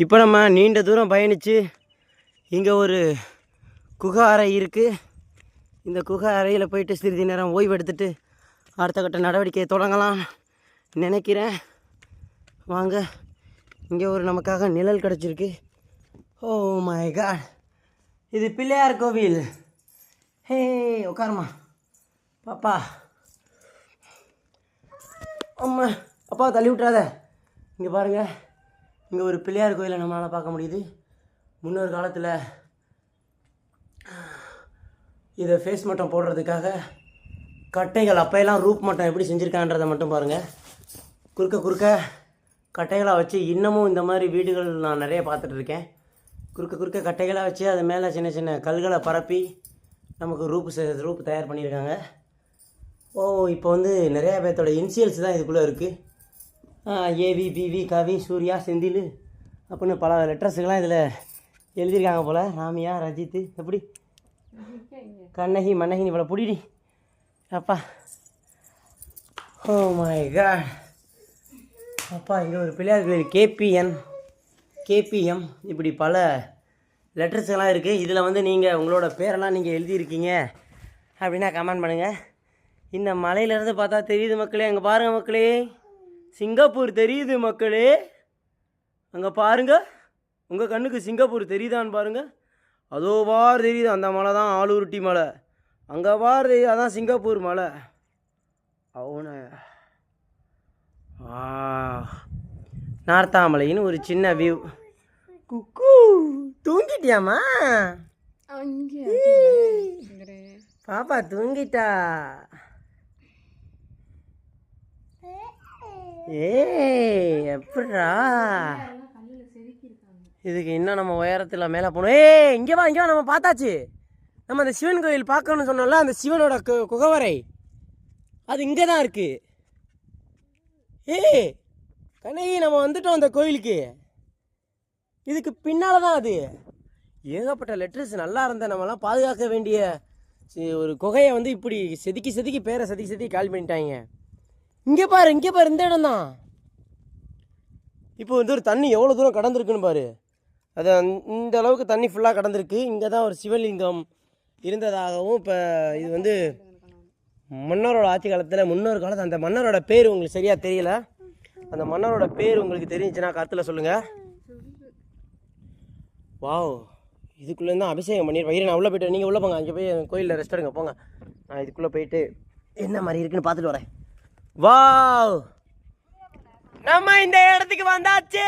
இப்போ நம்ம நீண்ட தூரம் பயணித்து இங்கே ஒரு குகை அறை இருக்குது. இந்த குகை அறையில் போயிட்டு சிறிது நேரம் ஓய்வு எடுத்துகிட்டு அடுத்த கட்ட நடவடிக்கையை தொடங்கலாம் நினைக்கிறேன். வாங்க, இங்கே ஒரு நமக்காக நிழல் கிடச்சிருக்கு. ஓ மை காட், இது பிள்ளையார் கோவில். ஹே, உட்காருமா பாப்பா. அம்மா, அப்பா தள்ளி விட்றாத. இங்கே பாருங்கள், இங்கே ஒரு பிள்ளையார் கோயிலை நம்மளால் பார்க்க முடியுது. முன்னொரு காலத்தில் இதை ஃபேஸ் மட்டம் போடுறதுக்காக கட்டைகள் அப்போயெல்லாம் ரூப் மட்டம் எப்படி செஞ்சுருக்கான்றதை மட்டும் பாருங்கள். குறுக்க கட்டைகளாக வச்சு இன்னமும் இந்த மாதிரி வீடுகள் நான் நிறைய பார்த்துட்ருக்கேன். குறுக்க கட்டைகளாக வச்சு அது மேலே சின்ன சின்ன கல்களை பரப்பி நமக்கு ரூப் தயார் பண்ணியிருக்காங்க. ஓ, இப்போ வந்து நிறையா பேர்த்தோட இனிஷியல்ஸ் தான் இதுக்குள்ளே இருக்குது. ஏவி, பிவி, கவி, சூர்யா, செந்தில் அப்படின்னு பல லெட்டர்ஸுக்கெல்லாம் இதில் எழுதியிருக்காங்க போல். ராமியா, ரஜித்து, எப்படி கண்ணகி, மன்னகி, இவ்வளோ புடிடி அப்பா. ஓ மை காட் அப்பா, இங்கே ஒரு பிள்ளையார் கோயில் கேபிஎம் இப்படி பல லெட்டர்ஸ்லாம் இருக்குது. இதில் வந்து நீங்கள் உங்களோட பேரெல்லாம் நீங்கள் எழுதியிருக்கீங்க அப்படின்னா கமெண்ட் பண்ணுங்கள். இந்த மலையிலேருந்து பார்த்தா தெரியுது மக்களே, அங்கே பாருங்கள் மக்களே, சிங்கப்பூர் தெரியுது மக்களே. அங்கே பாருங்கள், உங்கள் கண்ணுக்கு சிங்கப்பூர் தெரியுதான்னு பாருங்கள். அதோ பார் தெரியுது, அந்த மலை தான் ஆலூருட்டி மலை. அங்கே பார் தெரியுது, அதான் சிங்கப்பூர் மலை. அவன நார்த்தாமலைன்னு ஒரு சின்ன வியூ. குக்கு, தூங்கிட்டியாமா பாப்பா? தூங்கிட்டா. எப்படா இதுக்கு இன்னும் நம்ம உயரத்தில் மேலே போகணும். இங்கே வா நம்ம பார்த்தாச்சு. நம்ம அந்த சிவன் கோயில் பார்க்கணும்னு சொன்னோம்ல, அந்த சிவனோட குகவரை அது இங்கே தான் இருக்குது. கண்ணகி, நம்ம வந்துட்டோம் அந்த கோயிலுக்கு. இதுக்கு பின்னால் தான் அது. ஏகப்பட்ட லெட்டர்ஸ் நல்லா இருந்த நம்மலாம் பாதுகாக்க வேண்டிய ஒரு குகையை வந்து இப்படி செதுக்கி பேரை செதுக்கி காலி பண்ணிட்டாங்க. இங்கே பாரு இந்த இடம் தான். இப்போ வந்து ஒரு தண்ணி எவ்வளோ தூரம் கடந்திருக்குன்னு பாரு. அது இந்த அளவுக்கு தண்ணி ஃபுல்லாக கடந்திருக்கு. இங்கே தான் ஒரு சிவலிங்கம் இருந்ததாகவும், இப்போ இது வந்து மன்னரோட ஆட்சி காலத்தில் முன்னொரு காலத்தில் அந்த மன்னரோட பேர் உங்களுக்கு சரியாக தெரியல. அந்த மன்னரோட பேர் உங்களுக்கு தெரிஞ்சுன்னா கருத்தில் சொல்லுங்கள். வாவ், இதுக்குள்ளே தான் அபிஷேகம் பண்ணிடுவேன். நான் உள்ளே போய்ட்டு, நீங்கள் உள்ளே போங்க, அங்கே போய் கோயிலில் ரெஸ்ட் எடுங்க போங்க. நான் இதுக்குள்ளே போயிட்டு என்ன மாதிரி இருக்குன்னு பார்த்துட்டு வரேன். வாவ், நம்ம இந்த இடத்துக்கு வந்தாச்சு.